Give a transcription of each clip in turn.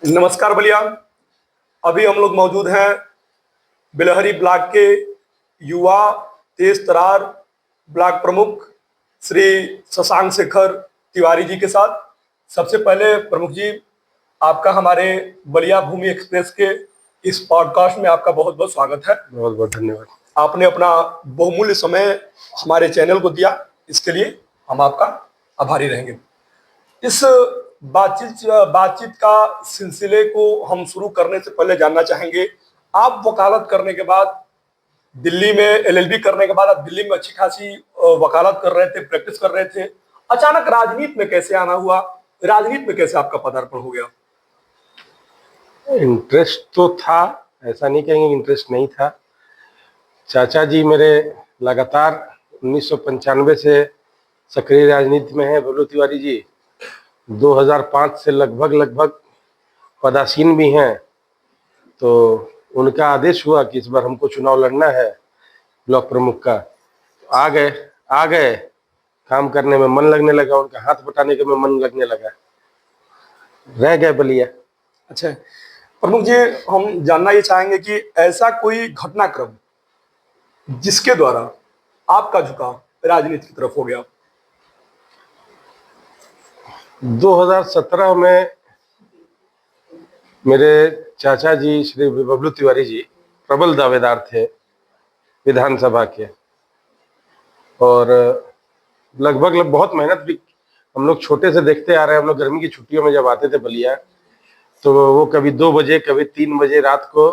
नमस्कार बलिया। अभी हम लोग मौजूद हैं बिलहरी ब्लॉक के युवा तेज तरार ब्लॉक प्रमुख श्री शशांक शेखर तिवारी जी के साथ। सबसे पहले प्रमुख जी, आपका हमारे बलिया भूमि एक्सप्रेस के इस पॉडकास्ट में आपका बहुत बहुत स्वागत है। बहुत बहुत धन्यवाद। आपने अपना बहुमूल्य समय हमारे चैनल को दिया, इसके लिए हम आपका आभारी रहेंगे। इस बातचीत का सिलसिले को हम शुरू करने से पहले जानना चाहेंगे, आप वकालत करने के बाद दिल्ली में एलएलबी करने के बाद आप दिल्ली में अच्छी खासी वकालत कर रहे थे, प्रैक्टिस कर रहे थे, अचानक राजनीति में कैसे आना हुआ? राजनीति में कैसे आपका पदार्पण हो गया? इंटरेस्ट तो था, ऐसा नहीं कहेंगे इंटरेस्ट नहीं था। चाचा जी मेरे लगातार 1995 से सक्रिय राजनीति में है। बबलू तिवारी जी 2005 से लगभग पदासीन भी हैं। तो उनका आदेश हुआ कि इस बार हमको चुनाव लड़ना है ब्लॉक प्रमुख का। आ गए काम करने में मन लगने लगा, उनका हाथ बटाने के में मन लगने लगा, रह गए बलिया। अच्छा प्रमुख जी, हम जानना ये चाहेंगे कि ऐसा कोई घटनाक्रम जिसके द्वारा आपका झुकाव राजनीति की तरफ हो गया? 2017 में मेरे चाचा जी श्री बबलू तिवारी जी प्रबल दावेदार थे विधानसभा के, और लगभग बहुत मेहनत भी हम लोग छोटे से देखते आ रहे हैं। हम लोग गर्मी की छुट्टियों में जब आते थे बलिया, तो वो कभी 2 बजे कभी 3 बजे रात को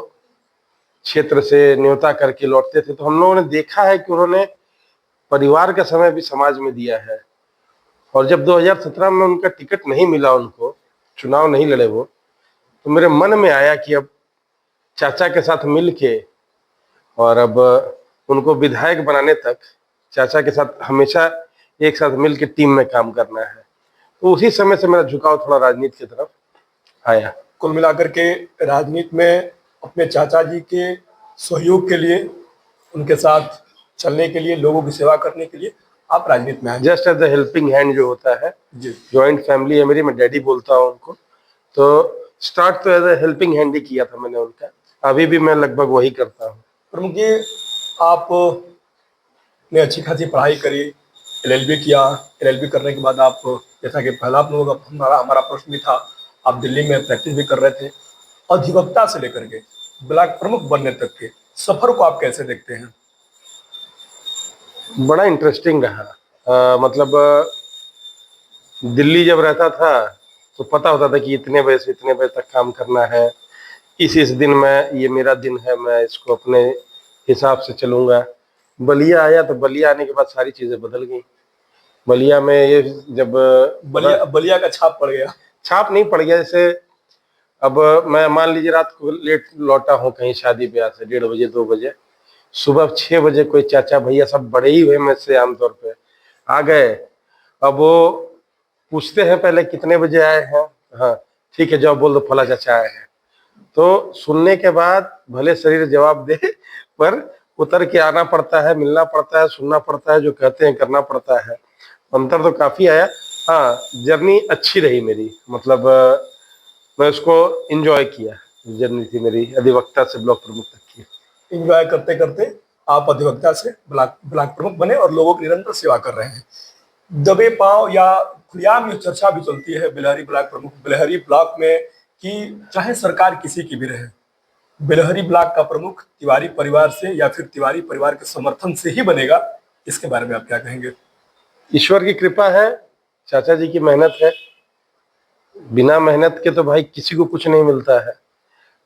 क्षेत्र से न्योता करके लौटते थे। तो हम लोगों ने देखा है कि उन्होंने परिवार का समय भी समाज में दिया है। और जब 2017 में उनका टिकट नहीं मिला, उनको चुनाव नहीं लड़े वो, तो मेरे मन में आया कि अब चाचा के साथ मिल के और अब उनको विधायक बनाने तक चाचा के साथ हमेशा एक साथ मिल के टीम में काम करना है। तो उसी समय से मेरा झुकाव थोड़ा राजनीति की तरफ आया। कुल मिलाकर के राजनीति में अपने चाचा जी के सहयोग के लिए, उनके साथ चलने के लिए, लोगों की सेवा करने के लिए आप राजनीति में आए। Just as the helping hand जो होता है, जी, ज्वाइंट फैमिली है मेरी, मैं डैडी बोलता हूँ उनको। तो स्टार्ट तो एज ए हेल्पिंग हैंड ही किया था मैंने उनका, अभी भी मैं लगभग वही करता हूँ। प्रमुख जी, आपने अच्छी खासी पढ़ाई करी, एलएलबी किया। एलएलबी करने के बाद आप, जैसा कि पहला आप लोगों का हमारा प्रश्न भी था, आप दिल्ली में प्रैक्टिस भी कर रहे थे। अधिवक्ता से लेकर के ब्लॉक प्रमुख बनने तक के सफर को आप कैसे देखते हैं? बड़ा इंटरेस्टिंग रहा। मतलब दिल्ली जब रहता था तो पता होता था कि इतने बजे से इतने बजे तक काम करना है, इस दिन में ये मेरा दिन है, मैं इसको अपने हिसाब से चलूंगा। बलिया आया तो बलिया आने के बाद सारी चीजें बदल गई। बलिया में ये जब बलिया का छाप पड़ गया। छाप नहीं पड़ गया। जैसे अब मैं मान लीजिए रात को लेट लौटा हूँ कहीं शादी ब्याह से, 1:30 बजे 2 बजे, सुबह 6 बजे कोई चाचा भैया सब बड़े ही हुए में से आमतौर पे आ गए। अब वो पूछते हैं पहले कितने बजे आए हैं, हाँ ठीक है जाओ बोल दो फला चाचा आए हैं। तो सुनने के बाद भले शरीर जवाब दे, पर उतर के आना पड़ता है, मिलना पड़ता है, सुनना पड़ता है, जो कहते हैं करना पड़ता है। अंतर तो काफी आया। हाँ, जर्नी अच्छी रही मेरी, मतलब मैं उसको एंजॉय किया। जर्नी थी मेरी अधिवक्ता से ब्लॉक प्रमुख तक की। एंजॉय करते करते आप अधिवक्ता से ब्लॉक प्रमुख बने और लोगों की निरंतर सेवा कर रहे हैं। दबे पांव या खुलेआम ये चर्चा भी चलती है बिलहरी ब्लॉक प्रमुख, बिलहरी ब्लॉक में, कि चाहे सरकार किसी की भी रहे, बिलहरी ब्लॉक का प्रमुख तिवारी परिवार से या फिर तिवारी परिवार के समर्थन से ही बनेगा। इसके बारे में आप क्या कहेंगे? ईश्वर की कृपा है, चाचा जी की मेहनत है। बिना मेहनत के तो भाई किसी को कुछ नहीं मिलता है।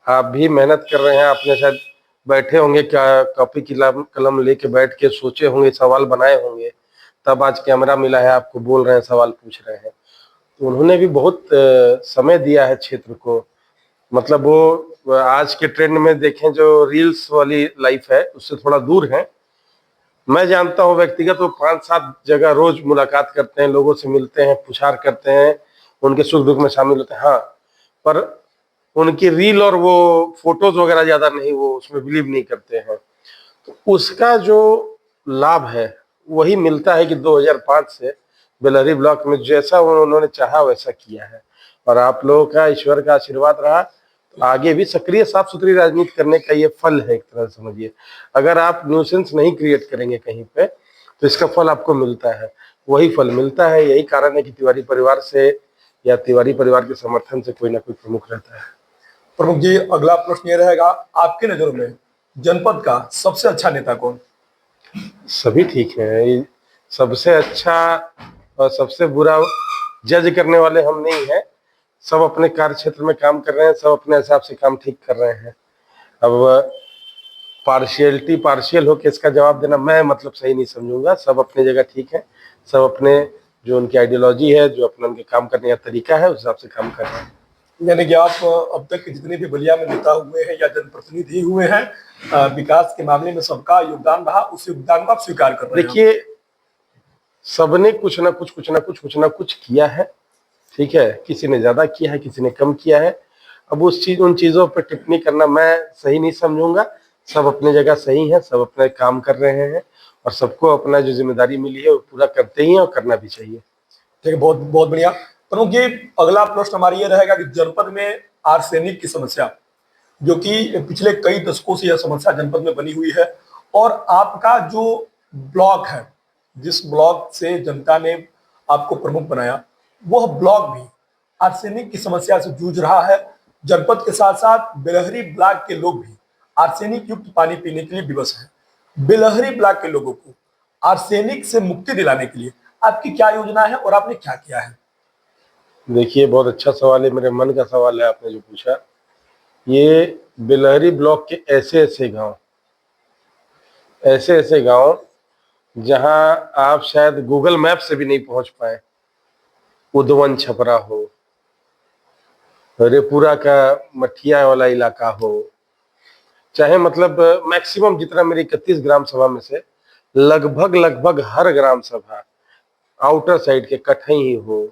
आप भी मेहनत कर रहे हैं, आपने शायद बैठे होंगे क्या कॉपी कलम लेके बैठ के सोचे होंगे, सवाल बनाए होंगे, तब आज कैमरा मिला है, आपको बोल रहे हैं, सवाल पूछ रहे हैं। तो उन्होंने भी बहुत समय दिया है क्षेत्र को। मतलब वो आज के ट्रेंड में देखें जो रील्स वाली लाइफ है उससे थोड़ा दूर है। मैं जानता हूँ व्यक्तिगत वो 5-7 जगह रोज मुलाकात करते हैं, लोगों से मिलते हैं, पुछार करते हैं, उनके सुख दुख में शामिल होते हैं। हाँ, पर उनकी रील और वो फोटोज वगैरह ज्यादा नहीं, वो उसमें बिलीव नहीं करते हैं। तो उसका जो लाभ है वही मिलता है कि 2005 से बेलहरी ब्लॉक में जैसा उन्होंने चाहा वैसा किया है। और आप लोगों का ईश्वर का आशीर्वाद रहा तो आगे भी सक्रिय साफ सुथरी राजनीति करने का ये फल है, एक तरह से समझिए। अगर आप न्यूसेंस नहीं क्रिएट करेंगे कहीं पे तो इसका फल आपको मिलता है, वही फल मिलता है। यही कारण है कि तिवारी परिवार से या तिवारी परिवार के समर्थन से कोई ना कोई प्रमुख रहता है। प्रमुख जी, अगला प्रश्न ये रहेगा, आपके नजरों में जनपद का सबसे अच्छा नेता कौन? सभी ठीक है, ये सबसे अच्छा और सबसे बुरा जज करने वाले हम नहीं है। सब अपने कार्य क्षेत्र में काम कर रहे हैं, सब अपने हिसाब से काम ठीक कर रहे हैं। अब पार्शियल होकर इसका जवाब देना मैं मतलब सही नहीं समझूंगा। सब अपनी जगह ठीक है, सब अपने जो उनकी आइडियोलॉजी है, जो अपना उनके काम करने का तरीका है, उस हिसाब से काम कर रहे हैं। यानी कि आप अब तक के जितने भी बलिया में नेता हुए हैं या जनप्रतिनिधि हुए हैं, विकास के मामले में सबका योगदान रहा, उस योगदान को आप स्वीकार कर रहे हैं। देखिए, सबने कुछ ना कुछ किया है, ठीक है। किसी ने ज्यादा किया है, किसी ने कम किया है। अब उन चीजों पर टिप्पणी करना मैं सही नहीं समझूंगा। सब अपनी जगह सही है, सब अपने काम कर रहे हैं और सबको अपना जो जिम्मेदारी मिली है वो पूरा करते ही है और करना भी चाहिए। ठीक है, बहुत बहुत बढ़िया। प्रमुख जी, अगला प्रश्न हमारी ये रहेगा कि जनपद में आर्सेनिक की समस्या, जो कि पिछले कई दशकों से यह समस्या जनपद में बनी हुई है, और आपका जो ब्लॉक है, जिस ब्लॉक से जनता ने आपको प्रमुख बनाया, वह ब्लॉक भी आर्सेनिक की समस्या से जूझ रहा है। जनपद के साथ साथ बेलहरी ब्लॉक के लोग भी आर्सेनिक युक्त पानी पीने के लिए विवश हैं। बेलहरी ब्लॉक के लोगों को आर्सेनिक से मुक्ति दिलाने के लिए आपकी क्या योजना है और आपने क्या किया है? देखिए, बहुत अच्छा सवाल है, मेरे मन का सवाल है आपने जो पूछा। ये बिलहरी ब्लॉक के ऐसे ऐसे गांव जहां आप शायद गूगल मैप से भी नहीं पहुंच पाए, उदवन छपरा हो, रेपुरा का मठिया वाला इलाका हो, चाहे मतलब मैक्सिमम जितना मेरी 31 ग्राम सभा में से लगभग हर ग्राम सभा आउटर साइड के कठई हो,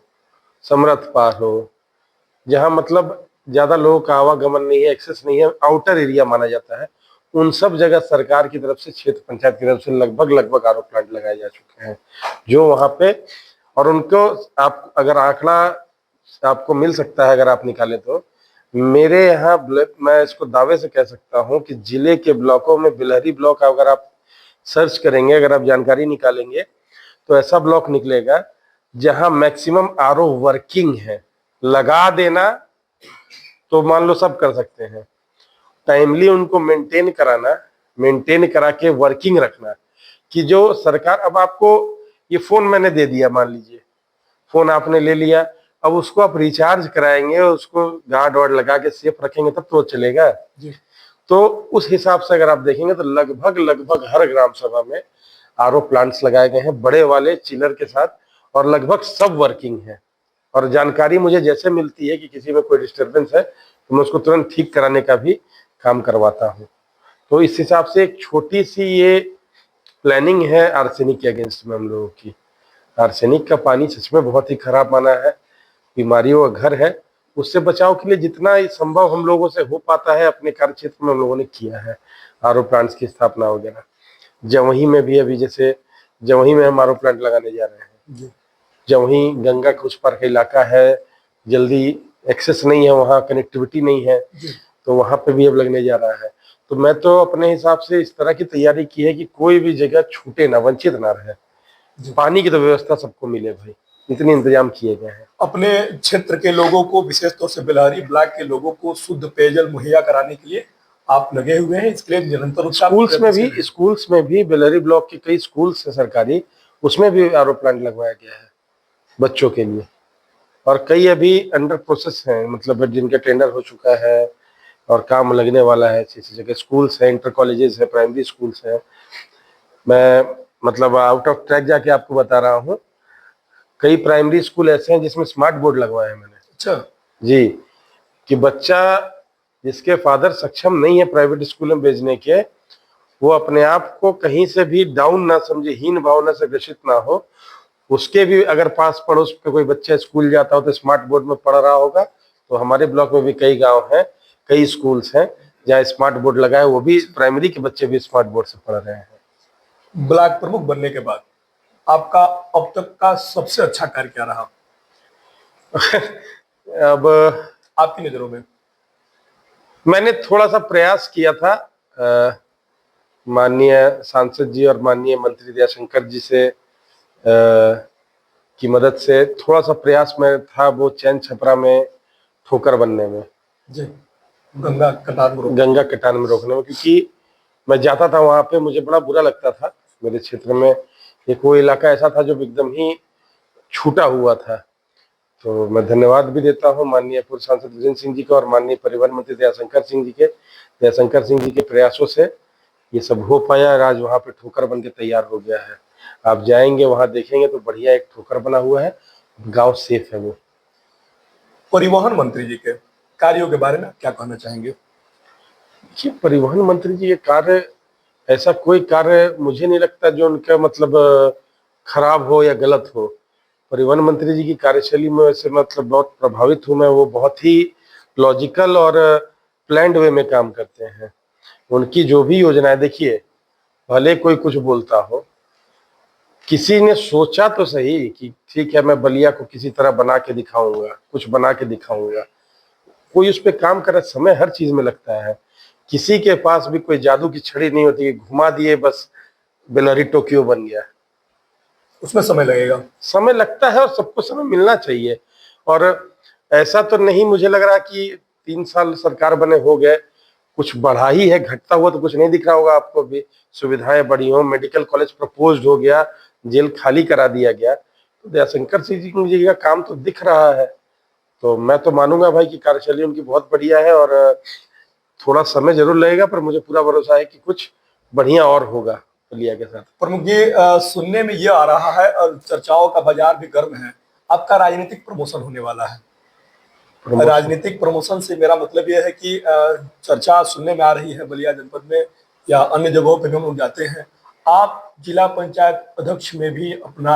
समरथ पार हो, जहां मतलब ज्यादा लोगों का आवागमन नहीं है, एक्सेस नहीं है, आउटर एरिया माना जाता है, उन सब जगह सरकार की तरफ से, क्षेत्र पंचायत की तरफ से लगभग आरओ प्लांट लगाए जा चुके हैं जो वहां पे। और उनको आप अगर आंकड़ा आपको मिल सकता है, अगर आप निकालें तो मेरे यहाँ मैं इसको दावे से कह सकता हूँ कि जिले के ब्लॉकों में बिलहरी ब्लॉक अगर आप सर्च करेंगे, अगर आप जानकारी निकालेंगे तो ऐसा ब्लॉक निकलेगा जहां मैक्सिमम आरओ वर्किंग है। लगा देना तो मान लो सब कर सकते हैं, टाइमली उनको मेंटेन करा के वर्किंग रखना। कि जो सरकार, अब आपको ये फोन मैंने दे दिया, मान लीजिए फोन आपने ले लिया, अब उसको आप रिचार्ज कराएंगे, उसको गार्ड वार्ड लगा के सेफ रखेंगे तब तो चलेगा जी। तो उस हिसाब से अगर आप देखेंगे तो लगभग हर ग्राम सभा में आरओ प्लांट्स लगाए गए हैं, बड़े वाले चिलर के साथ, और लगभग सब वर्किंग है। और जानकारी मुझे जैसे मिलती है कि किसी में कोई डिस्टरबेंस है तो मैं उसको तुरंत ठीक कराने का भी काम करवाता हूँ। तो इस हिसाब से एक छोटी सी ये प्लानिंग है आर्सेनिक के अगेंस्ट में हम लोगों की। आर्सेनिक का पानी सच में बहुत ही खराब माना है, बीमारियों का घर है। उससे बचाव के लिए जितना संभव हम लोगों से हो पाता है अपने कार्य क्षेत्र में हम लोगों ने किया है। आरओ प्लांट्स की स्थापना वगैरह, जवही में भी, अभी जैसे जवही में हम आरओ प्लांट लगाने जा रहे हैं। जवही गंगा के उस पार का इलाका है, जल्दी एक्सेस नहीं है, वहाँ कनेक्टिविटी नहीं है, तो वहां पे भी अब लगने जा रहा है। तो मैं तो अपने हिसाब से इस तरह की तैयारी की है कि कोई भी जगह छूटे ना, वंचित ना रहे। पानी की तो व्यवस्था सबको मिले भाई, इतने इंतजाम किए गए हैं। अपने क्षेत्र के लोगों को, विशेष तौर से बेलहरी ब्लॉक के लोगों को शुद्ध पेयजल मुहैया कराने के लिए आप लगे हुए हैं। इसके लिए निरंतर स्कूल्स में भी बेलहरी ब्लॉक के कई स्कूल्स है सरकारी, उसमें भी आरओ प्लांट लगवाया गया है बच्चों के लिए। और कई अभी अंडर प्रोसेस हैं, मतलब जिनके टेंडर हो चुका है और काम लगने वाला है। ऐसी जगह स्कूल्स है, इंटर कॉलेजेस है, प्राइमरी स्कूल्स है। मैं मतलब आउट ऑफ ट्रैक जाके आपको बता रहा हूँ, कई प्राइमरी स्कूल ऐसे हैं जिसमें स्मार्ट बोर्ड लगवाए हैं मैंने। अच्छा जी, कि बच्चा जिसके फादर सक्षम नहीं है प्राइवेट स्कूल में भेजने के, वो अपने आप को कहीं से भी डाउन ना समझे, हीन भावना से ग्रसित ना हो। उसके भी अगर पास पड़ोस पे कोई बच्चा स्कूल जाता हो तो स्मार्ट बोर्ड में पढ़ रहा होगा। तो हमारे ब्लॉक में भी कई गांव हैं, कई स्कूल्स हैं जहाँ स्मार्ट बोर्ड लगा है, वो भी प्राइमरी के बच्चे भी स्मार्ट बोर्ड से पढ़ रहे हैं। ब्लॉक प्रमुख बनने के बाद आपका अब तक का सबसे अच्छा कार्य क्या रहा? अब आपकी नजरों में? मैंने थोड़ा सा प्रयास किया था माननीय सांसद जी और माननीय मंत्री दयाशंकर जी से की मदद से थोड़ा सा प्रयास में था वो चैन छपरा में ठोकर बनने में, जी, गंगा कटान में गंगा कटान में रोकने में, क्योंकि मैं जाता था वहां पे, मुझे बड़ा बुरा लगता था। मेरे क्षेत्र में एक वो इलाका ऐसा था जो एकदम ही छूटा हुआ था। तो मैं धन्यवाद भी देता हूँ माननीय पूर्व सांसद विजेंद्र सिंह जी का और माननीय परिवहन मंत्री दयाशंकर सिंह जी के। दयाशंकर सिंह जी के प्रयासों से ये सब हो पाया और आज वहां पे ठोकर बन के तैयार हो गया है। आप जाएंगे वहां देखेंगे तो बढ़िया एक ठोकर बना हुआ है, गांव सेफ है। वो परिवहन मंत्री जी के कार्यों के बारे में क्या कहना चाहेंगे? देखिए, परिवहन मंत्री जी के कार्य, ऐसा कोई कार्य मुझे नहीं लगता जो उनका मतलब खराब हो या गलत हो। परिवहन मंत्री जी की कार्यशैली में वैसे मतलब बहुत प्रभावित हूँ मैं। वो बहुत ही लॉजिकल और प्लान्ड वे में काम करते हैं। उनकी जो भी योजनाएं, देखिए, भले कोई कुछ बोलता हो, किसी ने सोचा तो सही कि ठीक है मैं बलिया को किसी तरह बना के दिखाऊंगा, कुछ बना के दिखाऊंगा। कोई उस पर काम कर, समय हर चीज में लगता है। किसी के पास भी कोई जादू की छड़ी नहीं होती कि घुमा दिए बस बेलारी टोक्यो बन गया। उसमें समय लगेगा। समय लगता है और सबको समय मिलना चाहिए। और ऐसा तो नहीं मुझे लग रहा कि 3 साल सरकार बने हो गए कुछ बढ़ा ही है, घटता हुआ तो कुछ नहीं दिख रहा होगा आपको भी। सुविधाएं बढ़ी हो, मेडिकल कॉलेज प्रपोज्ड हो गया, जेल खाली करा दिया गया, तो दयाशंकर सिंह जी का काम तो दिख रहा है। तो मैं तो मानूंगा भाई कि कार्यशैली उनकी बहुत बढ़िया है और थोड़ा समय जरूर लगेगा, पर मुझे पूरा भरोसा है कि कुछ बढ़िया और होगा बलिया के साथ। प्रमुख जी, सुनने में ये आ रहा है और चर्चाओं का बाजार भी गर्म है, आपका राजनीतिक प्रमोशन होने वाला है। राजनीतिक प्रमोशन से मेरा मतलब यह है कि चर्चा सुनने में आ रही है बलिया जनपद में या अन्य जगहों पर भी हम लोग जाते हैं, आप जिला पंचायत अध्यक्ष में भी अपना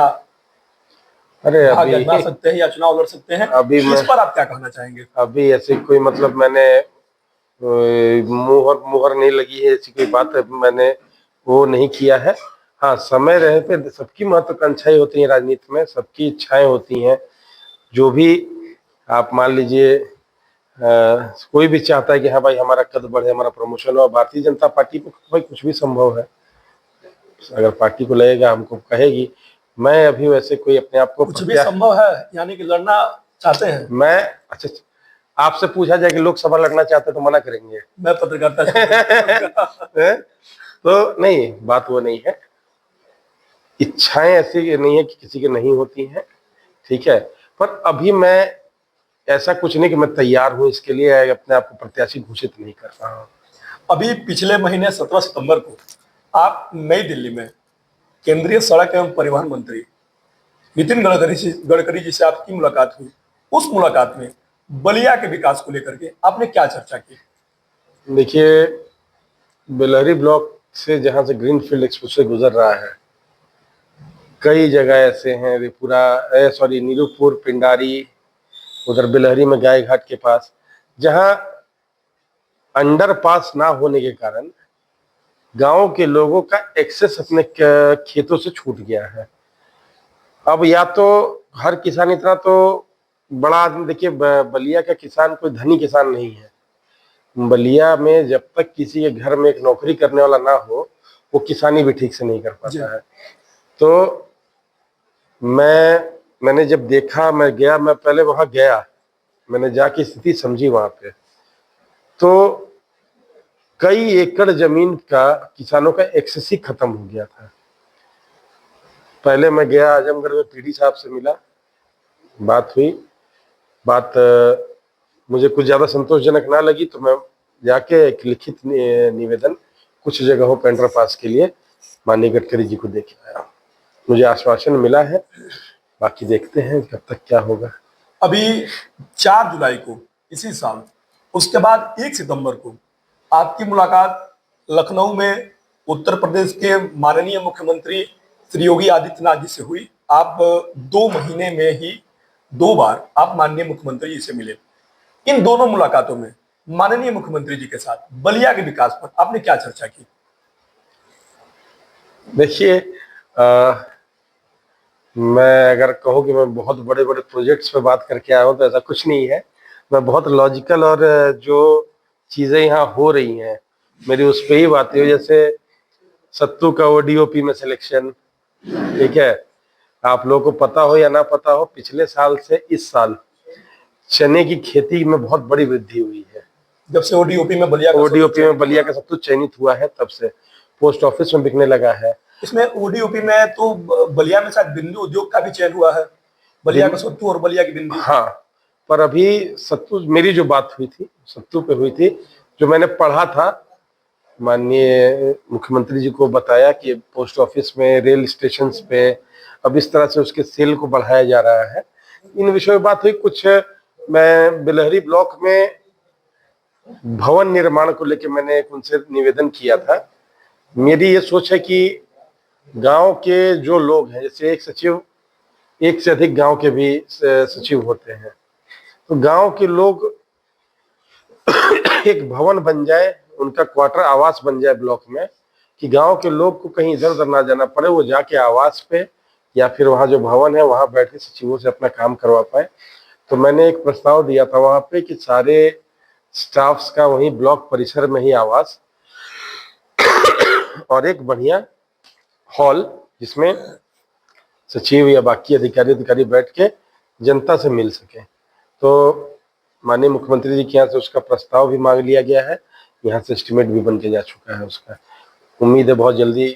अरे भाग अभी जमा सकते हैं या चुनाव लड़ सकते हैं। अभी इस पर आप क्या कहना चाहेंगे? अभी ऐसे कोई मतलब मैंने मुहर मुहर नहीं लगी है, ऐसी कोई बात मैंने वो नहीं किया है। हाँ, समय रहे पे सबकी महत्वाकांक्षाएं होती हैं, राजनीति में सबकी इच्छाएं होती हैं। जो भी आप मान लीजिए, कोई भी चाहता है कि हाँ भाई हमारा कद बढ़े, हमारा प्रमोशन हो। भारतीय जनता पार्टी को भाई कुछ भी संभव है, अगर पार्टी को लगेगा, हमको कहेगी। मैं अभी वैसे कोई अपने आप को कुछ भी संभव है यानी कि लड़ना चाहते हैं? मैं अच्छा, आपसे पूछा जाए कि लोकसभा लड़ना चाहते तो मना करेंगे? मैं पत्रकारिता तो नहीं, बात वो नहीं है। इच्छाएं ऐसी नहीं है कि किसी की नहीं होती हैं, ठीक है, पर अभी मैं ऐसा कुछ नहीं कि मैं तैयार हूं इसके लिए, अपने आप को प्रत्याशी घोषित नहीं कर रहा हूं। अभी पिछले महीने 17 सितंबर को आप नई दिल्ली में केंद्रीय सड़क एवं परिवहन मंत्री नितिन गडकरी जी से आपकी मुलाकात हुई। उस मुलाकात में बलिया के विकास को लेकर के आपने क्या चर्चा की? देखिए, बेलहरी ब्लॉक से जहां से ग्रीनफील्ड एक्सप्रेस गुजर रहा है, कई जगह ऐसे हैं, रेपुरा सॉरी नीरूपुर, पिंडारी, उधर बिलहरी में गाय घाट के पास, जहां अंडरपास ना होने के कारण गांव के लोगों का एक्सेस अपने खेतों से छूट गया है। अब या तो हर किसान इतना तो बड़ा आदमी, देखिए बलिया का किसान कोई धनी किसान नहीं है। बलिया में जब तक किसी के घर में एक नौकरी करने वाला ना हो, वो किसानी भी ठीक से नहीं कर पाता है। तो मैंने जब देखा, मैं पहले वहां गया, मैंने जाके स्थिति समझी वहां पे, तो कई एकड़ जमीन का किसानों का एक्सेस ही खत्म हो गया था। पहले मैं गया आजमगढ़ में, पीडी साहब से मिला, बात हुई। बात मुझे कुछ ज्यादा संतोषजनक ना लगी, तो मैं जाके एक लिखित निवेदन कुछ जगहों पर अंडरपास के लिए माननीय गडकरी जी को दे के आया। मुझे आश्वासन मिला है, बाकी देखते हैं कब तक क्या होगा। अभी 4 जुलाई को इसी साल, उसके बाद 1 सितंबर को आपकी मुलाकात लखनऊ में उत्तर प्रदेश के माननीय मुख्यमंत्री श्री योगी आदित्यनाथ जी से हुई। आप 2 महीने में ही 2 बार आप माननीय मुख्यमंत्री जी से मिले। इन दोनों मुलाकातों में माननीय मुख्यमंत्री जी के साथ बलिया के विकास पर आपने क्या चर्चा की? देखिए, मैं अगर कहूँ कि मैं बहुत बड़े बड़े प्रोजेक्ट्स पे बात करके आया हूँ तो ऐसा कुछ नहीं है। मैं बहुत लॉजिकल और जो चीजें यहाँ हो रही हैं मेरी उस पे ही बातें हो, जैसे सत्तू का वो डीओपी में सिलेक्शन, ठीक है। आप लोगों को पता हो या ना पता हो, पिछले साल से इस साल चने की खेती में बहुत बड़ी वृद्धि हुई है। जब से ओडीओपी में बलिया का ओडीओपी में बलिया का सत्तू चयनित हुआ है तब से पोस्ट ऑफिस में बिकने लगा है। इसमें ओडीओपी में तो बलिया में शायद बिंदु उद्योग का भी चयन हुआ है, बलिया का सत्तू और बलिया की बिंदी। हाँ, पर अभी सत्तू, मेरी जो बात हुई थी सत्तू पे हुई थी, जो मैंने पढ़ा था, माननीय मुख्यमंत्री जी को बताया कि पोस्ट ऑफिस में, रेल स्टेशन पे अब इस तरह से उसके सेल को बढ़ाया जा रहा है। इन विषयों में बात हुई कुछ। मैं बिलहरी ब्लॉक में भवन निर्माण को लेकर मैंने उनसे निवेदन किया था। मेरी ये सोच है कि गांव के जो लोग हैं, जैसे एक सचिव, एक से अधिक गांव के भी सचिव होते हैं, तो गांव के लोग एक भवन बन जाए, उनका क्वार्टर आवास बन जाए ब्लॉक में, कि गांव के लोग को कहीं इधर उधर ना जाना पड़े, वो जाके आवास पे या फिर वहां जो भवन है वहां बैठ के सचिवों से अपना काम करवा पाए। तो मैंने एक प्रस्ताव दिया था वहां पे कि सारे स्टाफ्स का वहीं ब्लॉक परिसर में ही आवास और एक बढ़िया हॉल जिसमें सचिव या बाकी अधिकारी बैठ के जनता से मिल सके। तो माननीय मुख्यमंत्री जी के यहाँ से उसका प्रस्ताव भी मांग लिया गया है, यहाँ से एस्टिमेट भी बन के जा चुका है उसका। उम्मीद है बहुत जल्दी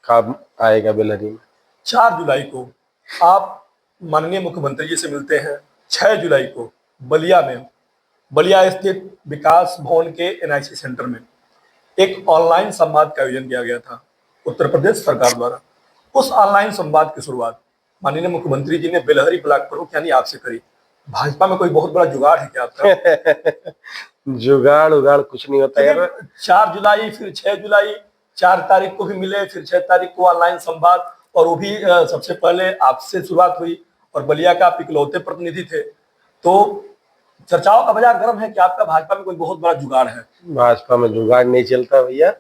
काम आएगा बेलहरी में। 4 जुलाई को आप माननीय मुख्यमंत्री जी से मिलते हैं। 6 जुलाई को बलिया में, बलिया स्थित विकास भवन के एनआईसी सेंटर में एक ऑनलाइन संवाद का आयोजन किया गया था उत्तर प्रदेश सरकार द्वारा। उस ऑनलाइन संवाद की शुरुआत माननीय मुख्यमंत्री जी ने बेलहरी ब्लॉक प्रमुख यानी आपसे करी। भाजपा में कोई बहुत बड़ा जुगाड़ है क्या आपका? जुगाड़ उगाड़ कुछ नहीं होता यार। 4 जुलाई, फिर 6 जुलाई, 4 तारीख को भी मिले, फिर 6 तारीख को ऑनलाइन संवाद, और वो भी सबसे पहले आपसे शुरुआत हुई और बलिया का आप इकलौते प्रतिनिधि थे। तो चर्चाओं का बाजार गर्म है कि आपका भाजपा में कोई बहुत बड़ा जुगाड़ है? भाजपा में जुगाड़ नहीं चलता भैया।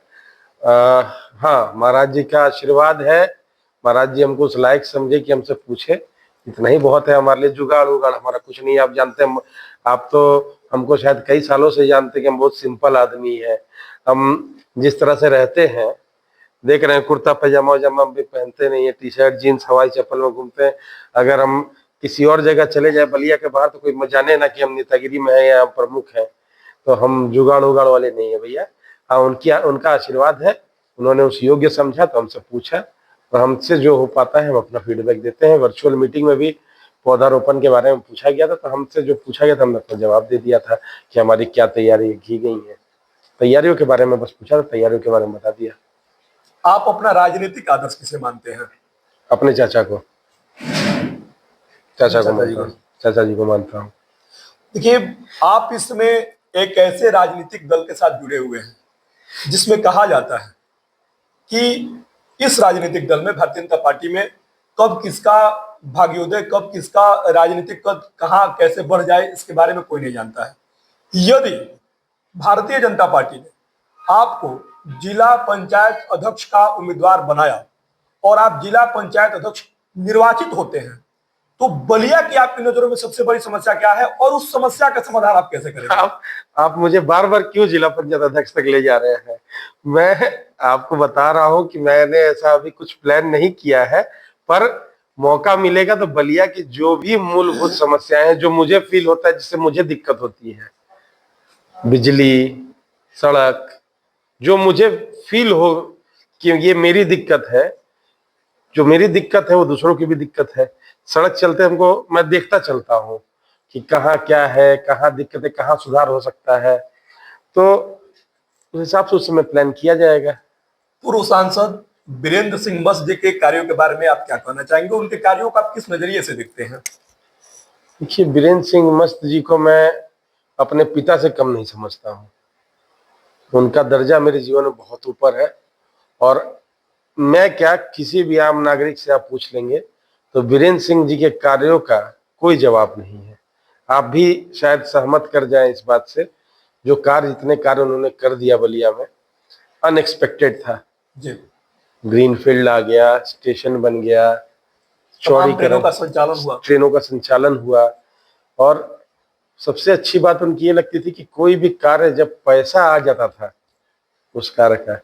हाँ, महाराज जी का आशीर्वाद है। महाराज जी हमको उस लायक समझे कि हमसे पूछे, इतना ही बहुत है हमारे लिए। जुगाड़ उगाड़ हमारा कुछ नहीं। आप जानते हैं, आप तो हमको शायद कई सालों से जानते हैं कि हम बहुत सिंपल आदमी है। हम जिस तरह से रहते हैं, देख रहे हैं, कुर्ता पैजामा वजामा भी पहनते नहीं है, टी शर्ट जीन्स हवाई चप्पल में घूमते हैं। अगर हम किसी और जगह चले जाए बलिया के बाहर, तो कोई जाने ना कि हम नेतागिरी में है या हम प्रमुख हैं। तो हम जुगाड़ उगाड़ वाले नहीं है भैया। हाँ, उनका आशीर्वाद है, उन्होंने उस योग्य समझा तो हमसे पूछा, और हमसे जो हो पाता है हम अपना फीडबैक देते हैं। वर्चुअल मीटिंग में भी पौधारोपण के बारे में पूछा गया था, तो हमसे जो पूछा गया था हमने अपना जवाब दे दिया था कि हमारी क्या तैयारी की गई है। तैयारियों के बारे में बस पूछा था, तैयारियों के बारे में बता दिया। आप अपना राजनीतिक आदर्श किसे मानते हैं? अपने चाचा को मानता हूँ, चाचा जी को मानता हूँ। देखिए, आप इसमें एक ऐसे राजनीतिक दल के साथ जुड़े हुए हैं जिसमें कहा जाता है कि इस राजनीतिक दल में, भारतीय जनता पार्टी में, कब किसका भाग्योदय, कब किसका राजनीतिक कद कहां कैसे बढ़ जाए, इसके बारे में कोई नहीं जानता है। यदि भारतीय जनता पार्टी ने आपको जिला पंचायत अध्यक्ष का उम्मीदवार बनाया और आप जिला पंचायत अध्यक्ष निर्वाचित होते हैं, तो बलिया की आपकी नजरों में सबसे बड़ी समस्या क्या है और उस समस्या का समाधान आप कैसे करेंगे? आप मुझे बार बार क्यों जिला पंचायत अध्यक्ष तक ले जा रहे हैं? मैं आपको बता रहा हूं कि मैंने ऐसा अभी कुछ प्लान नहीं किया है, पर मौका मिलेगा तो बलिया की जो भी मूलभूत समस्याएं हैं, जो मुझे फील होता है, जिससे मुझे दिक्कत होती है, बिजली, सड़क, जो मुझे फील हो कि ये मेरी दिक्कत है, जो मेरी दिक्कत है वो दूसरों की भी दिक्कत है। सड़क चलते हमको, मैं देखता चलता हूँ कि कहाँ क्या है, कहाँ दिक्कत है, कहाँ सुधार हो सकता है, तो उस हिसाब से उस समय प्लान किया जाएगा। पूर्व सांसद वीरेंद्र सिंह मस्त जी के कार्यों के बारे में आप क्या कहना चाहेंगे? उनके कार्यों को आप किस नजरिए से देखते हैं? देखिए, वीरेंद्र सिंह मस्त जी को मैं अपने पिता से कम नहीं समझता हूँ। उनका दर्जा मेरे जीवन में बहुत ऊपर है, और मैं क्या, किसी भी आम नागरिक से आप पूछ लेंगे तो वीरेंद्र सिंह जी के कार्यों का कोई जवाब नहीं है। आप भी शायद सहमत कर जाएं इस बात से, जो कार्य, जितने कार्य उन्होंने कर दिया बलिया में, अनएक्सपेक्टेड था। जी, ग्रीनफील्ड आ गया, स्टेशन बन गया, तमाम ट्रेनों चौड़ीकरण, का संचालन हुआ। ट्रेनों का संचालन हुआ। और सबसे अच्छी बात उनकी ये लगती थी कि कोई भी कार्य जब पैसा आ जाता था उस कार्य का,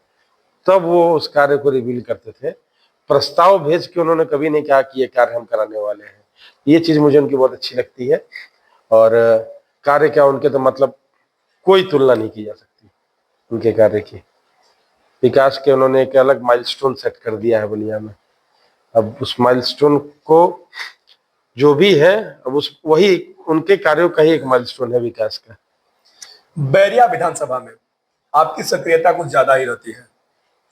तब वो उस कार्य को रिवील करते थे। प्रस्ताव भेज के उन्होंने कभी नहीं कहा कि ये कार्य हम कराने वाले हैं। ये चीज मुझे उनकी बहुत अच्छी लगती है। और कार्य क्या, उनके तो मतलब कोई तुलना नहीं की जा सकती उनके कार्य की। विकास के उन्होंने एक अलग माइलस्टोन सेट कर दिया है बलिया में। अब उस माइलस्टोन को जो भी है, अब उस वही उनके कार्यों का ही एक माइलस्टोन है विकास का। बैरिया विधानसभा में आपकी सक्रियता कुछ ज्यादा ही रहती है।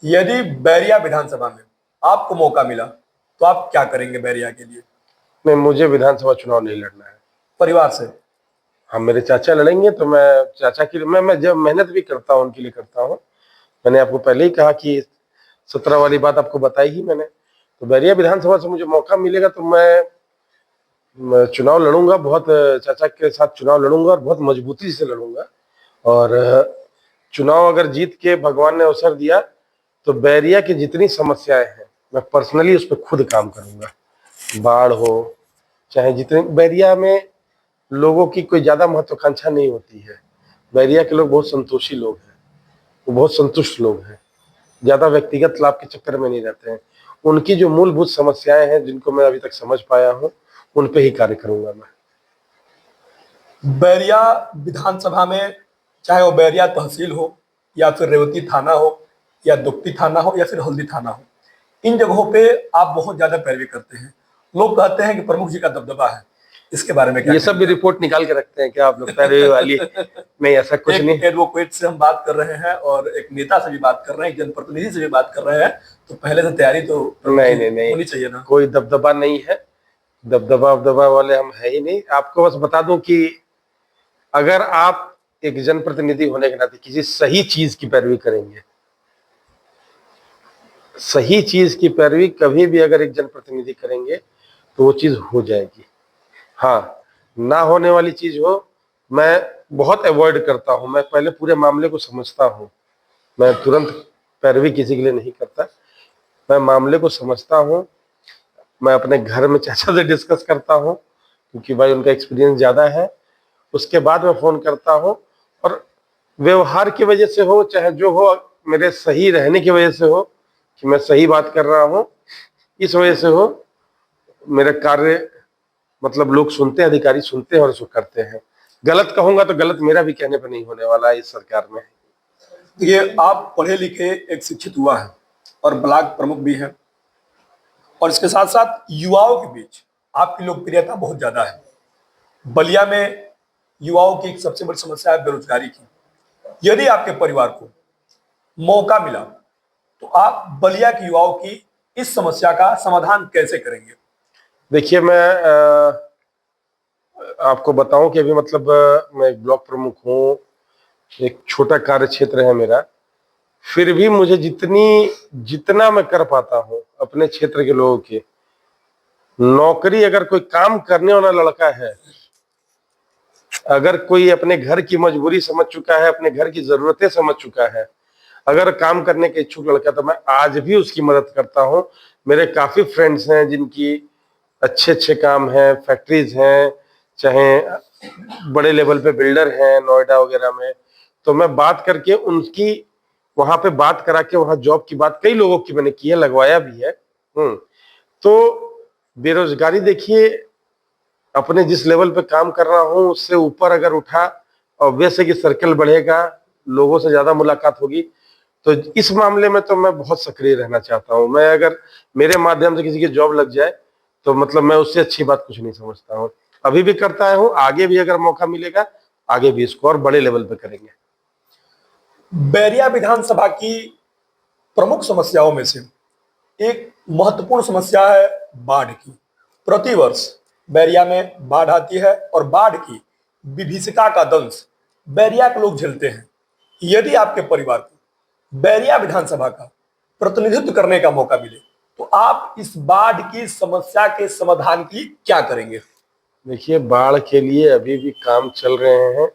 यदि बैरिया विधानसभा में आपको मौका मिला तो आप क्या करेंगे बैरिया के लिए? नहीं, मुझे विधानसभा चुनाव नहीं लड़ना है। परिवार से? हाँ, मेरे चाचा लड़ेंगे तो मैं चाचा के लिए मैं जब मेहनत भी करता हूँ उनके लिए करता हूँ। मैंने आपको पहले ही कहा कि 17 वाली बात आपको बताई ही मैंने। तो बैरिया विधानसभा से मुझे मौका मिलेगा तो मैं चुनाव लड़ूंगा, बहुत चाचा के साथ चुनाव लड़ूंगा और बहुत मजबूती से लड़ूंगा। और चुनाव अगर जीत के भगवान ने अवसर दिया तो बैरिया की जितनी समस्याएं हैं मैं पर्सनली उस पर खुद काम करूंगा। बाढ़ हो चाहे जितने, बैरिया में लोगों की कोई ज्यादा महत्वाकांक्षा नहीं होती है। बैरिया के लोग बहुत संतोषी लोग हैं, वो बहुत संतुष्ट लोग हैं, ज्यादा व्यक्तिगत लाभ के चक्कर में नहीं रहते हैं। उनकी जो मूलभूत समस्याएं हैं जिनको मैं अभी तक समझ पाया हूँ, उन पे ही कार्य करूंगा मैं। बैरिया विधानसभा में, चाहे वो बैरिया तहसील हो या फिर रेवती थाना हो या दुगती थाना हो या फिर हल्दी थाना हो, इन जगहों पे आप बहुत ज्यादा पैरवी करते हैं। लोग कहते हैं कि प्रमुख जी का दबदबा है, इसके बारे में क्या ये सब भी रिपोर्ट निकाल के रखते हैं क्या आप लोग पैरवी वाली? नहीं, ऐसा कुछ नहीं। एक एडवोकेट से हम बात कर रहे हैं और एक नेता से भी बात कर रहे हैं, एक जनप्रतिनिधि से भी बात कर रहे हैं, तो पहले से तैयारी तो नहीं होनी चाहिए ना। कोई दबदबा नहीं है, दबदबा वाले हम है ही नहीं। आपको बस बता दूं कि अगर आप एक जनप्रतिनिधि होने के नाते किसी सही चीज की पैरवी करेंगे, सही चीज की पैरवी कभी भी अगर एक जनप्रतिनिधि करेंगे तो वो चीज हो जाएगी। हाँ, ना होने वाली चीज हो मैं बहुत अवॉइड करता हूं। मैं पहले पूरे मामले को समझता हूं, मैं तुरंत पैरवी किसी के लिए नहीं करता। मैं मामले को समझता हूं, मैं अपने घर में चाचा से डिस्कस करता हूं क्योंकि भाई उनका एक्सपीरियंस ज्यादा है। उसके बाद मैं फोन करता हूं और व्यवहार की वजह से हो चाहे जो हो, मेरे सही रहने की वजह से हो कि मैं सही बात कर रहा हूं, इस वजह से हो, मेरे कार्य मतलब लोग सुनते हैं, अधिकारी सुनते हैं और उसको करते हैं। गलत कहूंगा तो गलत मेरा भी कहने पर नहीं होने वाला है इस सरकार में। ये आप पढ़े लिखे एक शिक्षित युवा है और ब्लॉक प्रमुख भी है, और इसके साथ साथ युवाओं के बीच आपकी लोकप्रियता बहुत ज्यादा है। बलिया में युवाओं की एक सबसे बड़ी समस्या है बेरोजगारी की। यदि आपके परिवार को मौका मिला तो आप बलिया के युवाओं की इस समस्या का समाधान कैसे करेंगे? देखिए, मैं आपको बताऊं कि अभी मतलब मैं एक ब्लॉक प्रमुख हूँ, एक छोटा कार्य क्षेत्र है मेरा। फिर भी मुझे जितना मैं कर पाता हूँ अपने क्षेत्र के लोगों के, नौकरी अगर कोई काम करने वाला लड़का है, अगर कोई अपने घर की मजबूरी समझ चुका है, अपने घर की जरूरतें समझ चुका है, अगर काम करने के इच्छुक लड़का, तो मैं आज भी उसकी मदद करता हूं। मेरे काफी फ्रेंड्स हैं जिनकी अच्छे अच्छे काम हैं, फैक्ट्रीज हैं, चाहे बड़े लेवल पे बिल्डर हैं नोएडा वगैरह में। तो मैं बात करके उनकी वहां पे बात करा के वहां जॉब की बात कई लोगों की मैंने की है, लगवाया भी है। तो बेरोजगारी देखिए, अपने जिस लेवल पे काम कर रहा हूं उससे ऊपर अगर उठा, ऑब्वियस है कि सर्कल बढ़ेगा, लोगों से ज्यादा मुलाकात होगी। तो इस मामले में तो मैं बहुत सक्रिय रहना चाहता हूं। मैं अगर मेरे माध्यम से किसी की जॉब लग जाए तो मतलब मैं उससे अच्छी बात कुछ नहीं समझता हूं। अभी भी करता हूं, आगे भी अगर मौका मिलेगा आगे भी इसको और बड़े लेवल पे करेंगे। बैरिया विधानसभा की प्रमुख समस्याओं में से एक महत्वपूर्ण समस्या है बाढ़ की। प्रतिवर्ष बैरिया में बाढ़ आती है और बाढ़ की विभीषिका का दंश बैरिया के लोग झेलते हैं। यदि आपके परिवार को बैरिया विधानसभा का प्रतिनिधित्व करने का मौका मिले तो आप इस बाढ़ की समस्या के समाधान की क्या करेंगे? देखिए, बाढ़ के लिए अभी भी काम चल रहे हैं।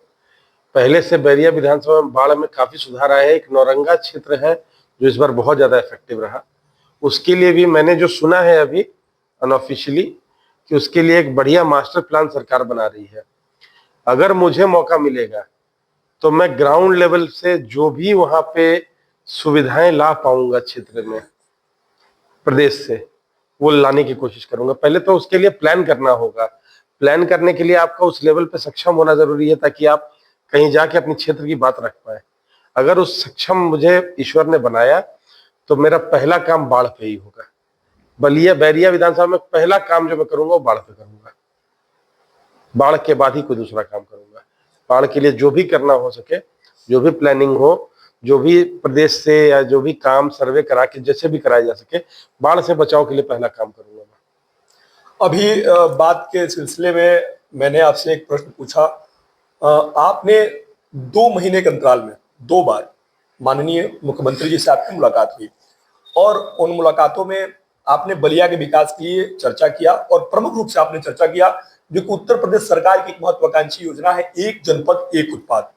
पहले से बैरिया विधानसभा में बाढ़ में काफी सुधार आया है। एक नौरंगा क्षेत्र है जो इस बार बहुत ज्यादा इफेक्टिव रहा। उसके लिए भी मैंने जो सुना है अभी अनऑफिशियली कि उसके लिए एक बढ़िया मास्टर प्लान सरकार बना रही है। अगर मुझे मौका मिलेगा तो मैं ग्राउंड लेवल से जो भी वहां पे सुविधाएं ला पाऊंगा क्षेत्र में प्रदेश से, वो लाने की कोशिश करूंगा। पहले तो उसके लिए प्लान करना होगा। प्लान करने के लिए आपका उस लेवल पे सक्षम होना जरूरी है, ताकि आप कहीं जाके अपने क्षेत्र की बात रख पाए। अगर उस सक्षम मुझे ईश्वर ने बनाया तो मेरा पहला काम बाढ़ पे ही होगा। बलिया बैरिया विधानसभा में पहला काम जो मैं करूंगा वो बाढ़ पे करूंगा। बाढ़ के बाद ही कोई दूसरा काम करूंगा। बाढ़ के लिए जो भी करना हो सके, जो भी प्लानिंग हो, जो भी प्रदेश से या जो भी काम सर्वे करा के जैसे भी कराया जा सके, बाढ़ से बचाव के लिए पहला काम करूंगा मैं। अभी बात के सिलसिले में मैंने आपसे एक प्रश्न पूछा। आपने 2 महीने के अंतराल में 2 बार माननीय मुख्यमंत्री जी से आपकी मुलाकात हुई और उन मुलाकातों में आपने बलिया के विकास के लिए चर्चा किया और प्रमुख रूप से आपने चर्चा किया जो कि उत्तर प्रदेश सरकार की एक महत्वाकांक्षी योजना है, एक जनपद एक उत्पाद,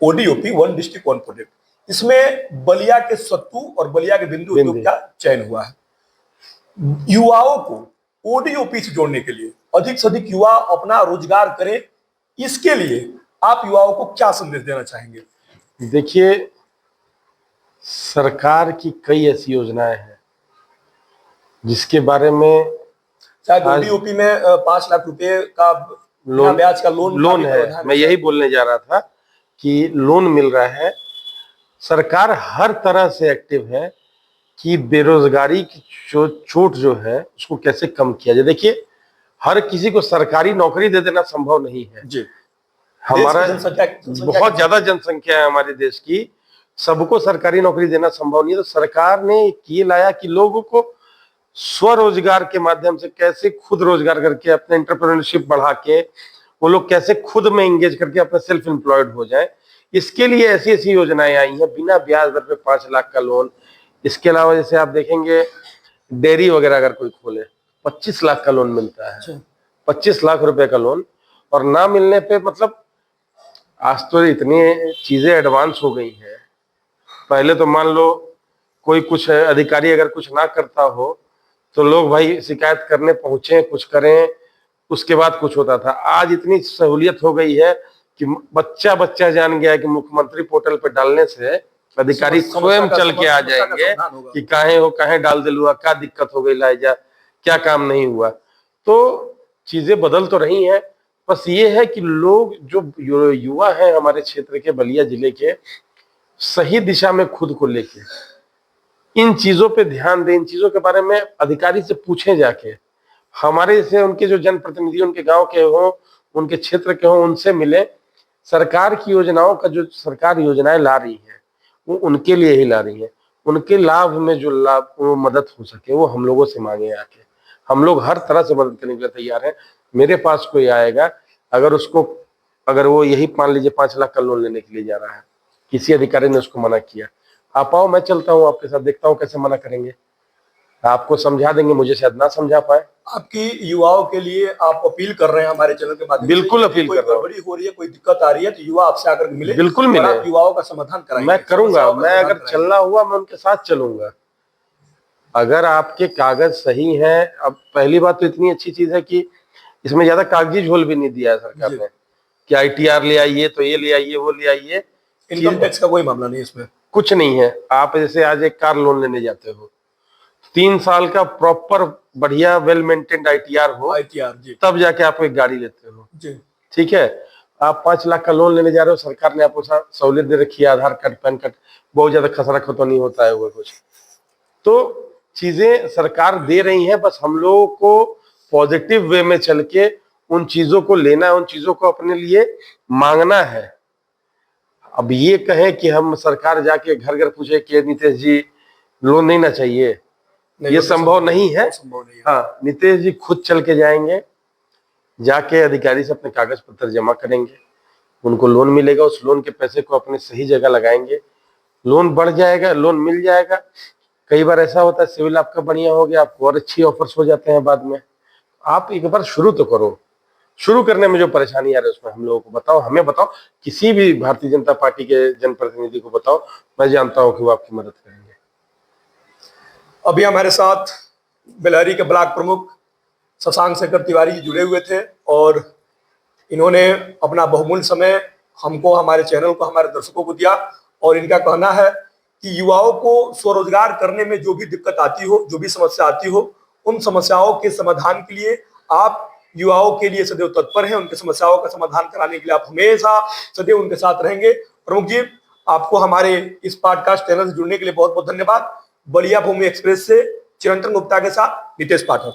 ODOP, one district one project. इसमें बलिया के सत्तू और बलिया के बिंदु उद्योग का चयन हुआ है। युवाओं को ओडीओपी से जोड़ने के लिए अधिक से अधिक युवा अपना रोजगार करें, इसके लिए आप युवाओं को क्या संदेश देना चाहेंगे? देखिए, सरकार की कई ऐसी योजनाएं हैं जिसके बारे में, शायद ओडीओपी में 5 लाख रुपए का बिना ब्याज का लोन है। मैं यही बोलने जा रहा था कि लोन मिल रहा है। सरकार हर तरह से एक्टिव है कि बेरोजगारी की चोट जो है उसको कैसे कम किया जाए। देखिए, हर किसी को सरकारी नौकरी दे देना संभव नहीं है जी। हमारा बहुत ज्यादा जनसंख्या है हमारे देश की, सबको सरकारी नौकरी देना संभव नहीं है। तो सरकार ने ये लाया कि लोगों को स्वरोजगार के माध्यम से कैसे खुद रोजगार करके अपने एंटरप्रेन्योरशिप बढ़ा के वो लोग कैसे खुद में एंगेज करके अपने सेल्फ एम्प्लॉयड हो जाए, इसके लिए ऐसी ऐसी योजनाएं आई हैं। बिना ब्याज दर पे 5 लाख का लोन। इसके अलावा जैसे आप देखेंगे डेयरी वगैरह अगर कोई खोले 25 लाख का लोन मिलता है। 25 लाख रुपए का लोन। और ना मिलने पे मतलब आज तो इतनी चीजें एडवांस हो गई हैं। पहले तो मान लो कोई कुछ अधिकारी अगर कुछ ना करता हो तो लोग भाई शिकायत करने पहुंचे, कुछ करें, उसके बाद कुछ होता था। आज इतनी सहूलियत हो गई है कि बच्चा बच्चा जान गया है कि मुख्यमंत्री पोर्टल पे डालने से अधिकारी स्वयं चल के आ जाएंगे कि काहे डाल दिलुआ, क्या दिक्कत हो गई लाइजा, क्या काम नहीं हुआ। तो चीजें बदल तो रही हैं, बस ये है कि लोग जो युवा हैं हमारे क्षेत्र के, बलिया जिले के, सही दिशा में खुद को लेके इन चीजों पे ध्यान दें। इन चीजों के बारे में अधिकारी से पूछें जाके। हमारे से उनके जो जनप्रतिनिधि उनके गांव के हों, उनके क्षेत्र के हों, उनसे मिले। सरकार की योजनाओं का जो सरकार योजनाएं ला रही है वो उनके लिए ही ला रही है। उनके लाभ में जो लाभ वो मदद हो सके वो हम लोगों से मांगे आके। हम लोग हर तरह से मदद करने के लिए तैयार हैं। मेरे पास कोई आएगा अगर वो यही मान लीजिए 5 लाख का लोन लेने के लिए जा रहा है, किसी अधिकारी ने उसको मना किया, आप आओ, मैं चलता हूँ आपके साथ, देखता हूँ कैसे मना करेंगे, आपको समझा देंगे। मुझे शायद ना समझा पाए। आपकी युवाओं के लिए आप अपील कर रहे हैं हमारे चैनल के माध्यम से? बिल्कुल अपील कर रहा हूं। कोई गड़बड़ी हो रही है, कोई दिक्कत आ रही है तो युवा आपसे आकर मिले। बिल्कुल मिले, आप युवाओं का समाधान कराएंगे। मैं करूंगा। मैं अगर चलना हुआ मैं उनके साथ चलूंगा। अगर आपके कागज सही हैं, अब पहली बात तो इतनी अच्छी चीज है कि इसमें ज्यादा कागजी झोल भी नहीं दिया है सरकार ने कि ITR ले आइए तो ये ले आइए वो ले आइए। इनकम टैक्स का कोई मामला नहीं इसमें, कुछ नहीं है। आप जैसे आज एक कार लोन लेने जाते हो, 3 साल का प्रॉपर बढ़िया वेल मेंटेन्ड ITR हो, तब जाके आप एक गाड़ी लेते हो जी। ठीक है, आप 5 लाख का लोन लेने जा रहे हो, सरकार ने आपको सहूलियत दे रखी है, आधार कार्ड, पैन कार्ड, बहुत ज्यादा खसरा खतो नहीं होता है वो कुछ। तो चीजें सरकार दे रही है, बस हम लोगों को पॉजिटिव वे में चल के उन चीजों को लेना है, उन चीजों को अपने लिए मांगना है। अब ये कहें कि हम सरकार जाके घर घर पूछे कि नीतीश जी लोन नहीं ना चाहिए, ये संभव नहीं है। हाँ, नीतीश जी खुद चल के जाएंगे, जाके अधिकारी से अपने कागज पत्र जमा करेंगे, उनको लोन मिलेगा, उस लोन के पैसे को अपने सही जगह लगाएंगे, लोन बढ़ जाएगा, लोन मिल जाएगा। कई बार ऐसा होता है सिविल आपका बढ़िया हो गया, आपको और अच्छी ऑफर्स हो जाते हैं बाद में। आप एक बार शुरू तो करो। शुरू करने में जो परेशानी आ रही है उसमें हम लोगों को बताओ, हमें बताओ, किसी भी भारतीय जनता पार्टी के जनप्रतिनिधि को बताओ, मैं जानता हूं कि वो आपकी मदद करेंगे। अभी हमारे साथ बेलहरी के ब्लॉक प्रमुख शशांक शेखर तिवारी जी जुड़े हुए थे और इन्होंने अपना बहुमूल्य समय हमको, हमारे चैनल को, हमारे दर्शकों को दिया। और इनका कहना है कि युवाओं को स्वरोजगार करने में जो भी दिक्कत आती हो, जो भी समस्या आती हो, उन समस्याओं के समाधान के लिए आप युवाओं के लिए सदैव तत्पर हैं। उनकी समस्याओं का समाधान कराने के लिए आप हमेशा सदैव उनके साथ रहेंगे। प्रमुख जी, आपको हमारे इस पॉडकास्ट चैनल से जुड़ने के लिए बहुत बहुत धन्यवाद। बलिया भूमि एक्सप्रेस से चिरंतन गुप्ता के साथ नितेश पाठक।